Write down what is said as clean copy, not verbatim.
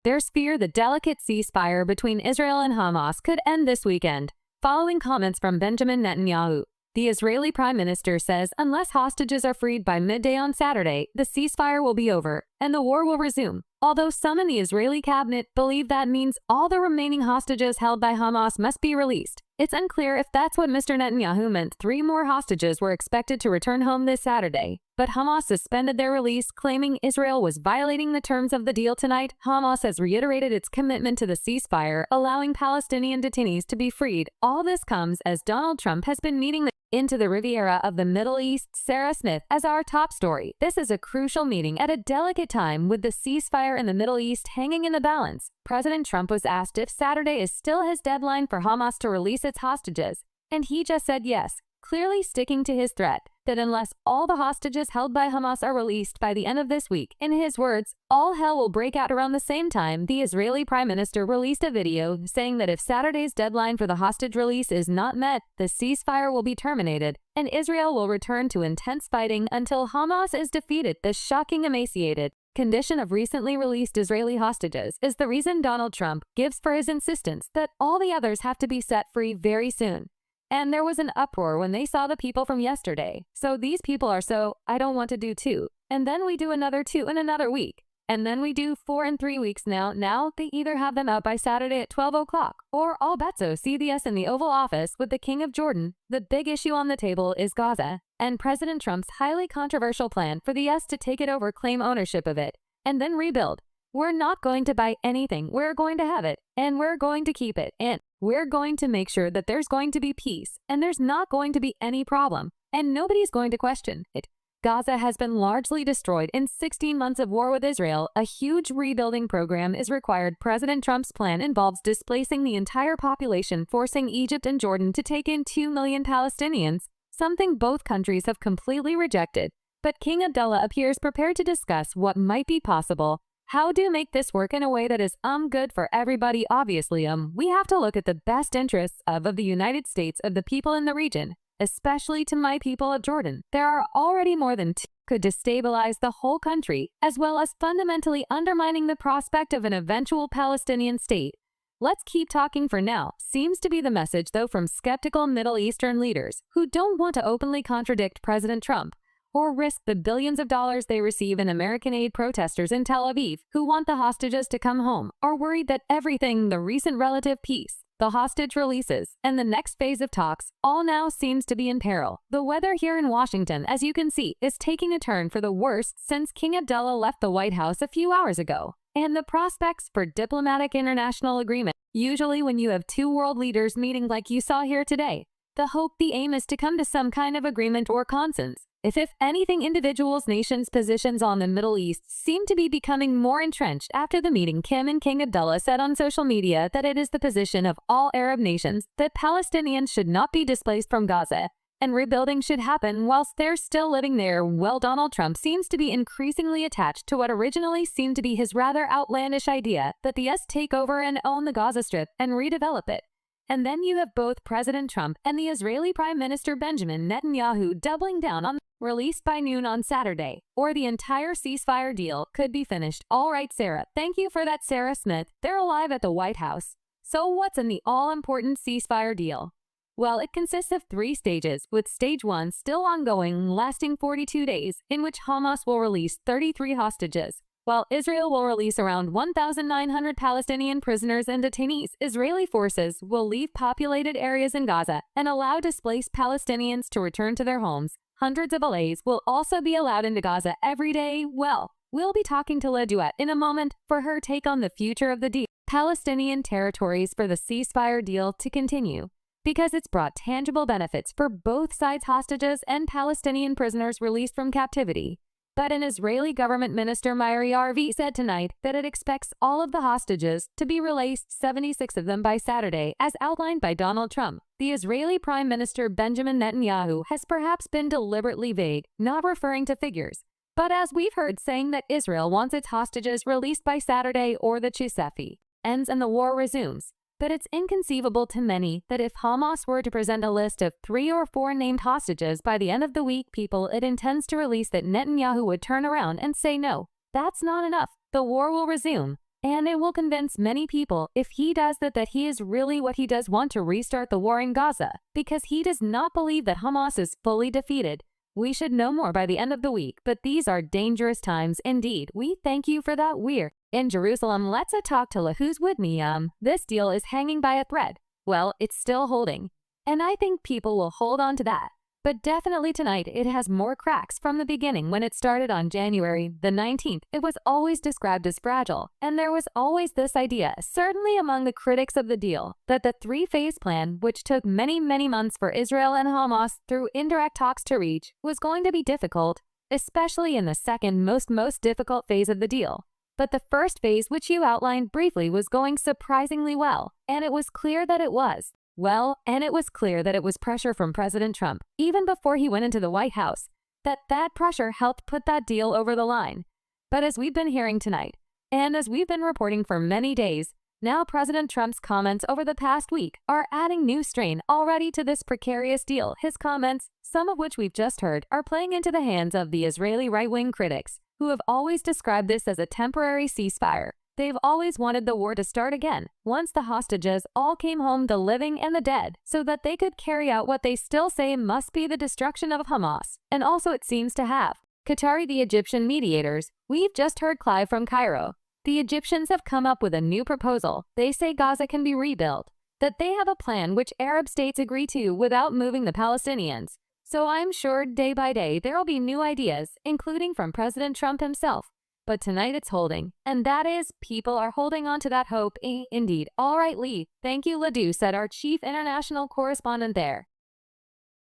there's fear the delicate ceasefire between Israel and Hamas could end this weekend. Following comments from Benjamin Netanyahu, the Israeli Prime Minister says unless hostages are freed by midday on Saturday, the ceasefire will be over and the war will resume. Although some in the Israeli cabinet believe that means all the remaining hostages held by Hamas must be released. It's unclear if that's what Mr. Netanyahu meant. 3 more hostages were expected to return home this Saturday, but Hamas suspended their release, claiming Israel was violating the terms of the deal tonight. Hamas has reiterated its commitment to the ceasefire, allowing Palestinian detainees to be freed. All this comes as Donald Trump has been meeting into the Riviera of the Middle East. Sarah Smith as our top story. This is a crucial meeting at a delicate time with the ceasefire in the Middle East hanging in the balance. President Trump was asked if Saturday is still his deadline for Hamas to release its hostages, and he just said yes, clearly sticking to his threat that unless all the hostages held by Hamas are released by the end of this week, in his words, all hell will break out around the same time. The Israeli Prime Minister released a video saying that if Saturday's deadline for the hostage release is not met, the ceasefire will be terminated, and Israel will return to intense fighting until Hamas is defeated. The shocking emaciated condition of recently released Israeli hostages is the reason Donald Trump gives for his insistence that all the others have to be set free very soon. And there was an uproar when they saw the people from yesterday. So these people are I don't want to do 2. And then we do another 2 in another week. And then we do 4 in 3 weeks now. Now they either have them out by Saturday at 12 o'clock or all bets are CBS in the Oval Office with the King of Jordan. The big issue on the table is Gaza and President Trump's highly controversial plan for the U.S. to take it over, claim ownership of it, and then rebuild. We're not going to buy anything. We're going to have it, and we're going to keep it, and we're going to make sure that there's going to be peace, and there's not going to be any problem, and nobody's going to question it. Gaza has been largely destroyed in 16 months of war with Israel. A huge rebuilding program is required. President Trump's plan involves displacing the entire population, forcing Egypt and Jordan to take in 2 million Palestinians, something both countries have completely rejected. But King Abdullah appears prepared to discuss what might be possible. How to make this work in a way that is good for everybody. Obviously, we have to look at the best interests of the United States, of the people in the region, especially to my people of Jordan. There are already more than 2 could destabilize the whole country, as well as fundamentally undermining the prospect of an eventual Palestinian state. Let's keep talking for now, seems to be the message though from skeptical Middle Eastern leaders who don't want to openly contradict President Trump or risk the billions of dollars they receive in American aid. Protesters in Tel Aviv who want the hostages to come home are worried that everything, the recent relative peace, the hostage releases, and the next phase of talks all now seems to be in peril. The weather here in Washington, as you can see, is taking a turn for the worst since King Abdullah left the White House a few hours ago. And the prospects for diplomatic international agreement, usually when you have 2 world leaders meeting like you saw here today, the aim is to come to some kind of agreement or consensus. If anything, individuals' nations' positions on the Middle East seem to be becoming more entrenched after the meeting. Kim and King Abdullah said on social media that it is the position of all Arab nations that Palestinians should not be displaced from Gaza, and rebuilding should happen whilst they're still living there. Well, Donald Trump seems to be increasingly attached to what originally seemed to be his rather outlandish idea that the US take over and own the Gaza Strip and redevelop it. And then you have both President Trump and the Israeli Prime Minister Benjamin Netanyahu doubling down on released by noon on Saturday, or the entire ceasefire deal could be finished. All right, Sarah. Thank you for that, Sarah Smith. They're alive at the White House. So what's in the all-important ceasefire deal? Well, it consists of 3 stages, with stage 1 still ongoing, lasting 42 days, in which Hamas will release 33 hostages, while Israel will release around 1,900 Palestinian prisoners and detainees. Israeli forces will leave populated areas in Gaza and allow displaced Palestinians to return to their homes. Hundreds of Alays will also be allowed into Gaza every day. Well, we'll be talking to Le Duet in a moment for her take on the future of the deal. Palestinian territories for the ceasefire deal to continue, because it's brought tangible benefits for both sides, hostages and Palestinian prisoners released from captivity. But an Israeli government minister, Miri Yarvi, said tonight that it expects all of the hostages to be released, 76 of them by Saturday, as outlined by Donald Trump. The Israeli Prime Minister Benjamin Netanyahu has perhaps been deliberately vague, not referring to figures, but as we've heard, saying that Israel wants its hostages released by Saturday or the ceasefire ends and the war resumes. But it's inconceivable to many that if Hamas were to present a list of 3 or 4 named hostages by the end of the week, people it intends to release, that Netanyahu would turn around and say no, that's not enough, the war will resume. And it will convince many people, if he does that he is really what he does want to restart the war in Gaza, because he does not believe that Hamas is fully defeated. We should know more by the end of the week, but these are dangerous times indeed. We thank you for that. We're in Jerusalem. Let's talk to who's with me. This deal is hanging by a thread. Well, it's still holding. And I think people will hold on to that. But definitely tonight it has more cracks. From the beginning, when it started on January the 19th, it was always described as fragile. And there was always this idea, certainly among the critics of the deal, that the three-phase plan, which took many months for Israel and Hamas through indirect talks to reach, was going to be difficult, especially in the second most difficult phase of the deal. But the first phase, which you outlined briefly, was going surprisingly well, and it was clear that it was. And it was clear that it was pressure from President Trump, even before he went into the White House, that pressure helped put that deal over the line. But as we've been hearing tonight, and as we've been reporting for many days, now President Trump's comments over the past week are adding new strain already to this precarious deal. His comments, some of which we've just heard, are playing into the hands of the Israeli right-wing critics, who have always described this as a temporary ceasefire. They've always wanted the war to start again, once the hostages all came home, the living and the dead, so that they could carry out what they still say must be the destruction of Hamas. And also it seems to have Qatari, the Egyptian mediators. We've just heard Clive from Cairo. The Egyptians have come up with a new proposal. They say Gaza can be rebuilt, that they have a plan which Arab states agree to without moving the Palestinians. So I'm sure day by day there will be new ideas, including from President Trump himself. But tonight it's holding, and that is, people are holding on to that hope. Indeed. All right, Lee. Thank you, Ledoux, said our chief international correspondent there.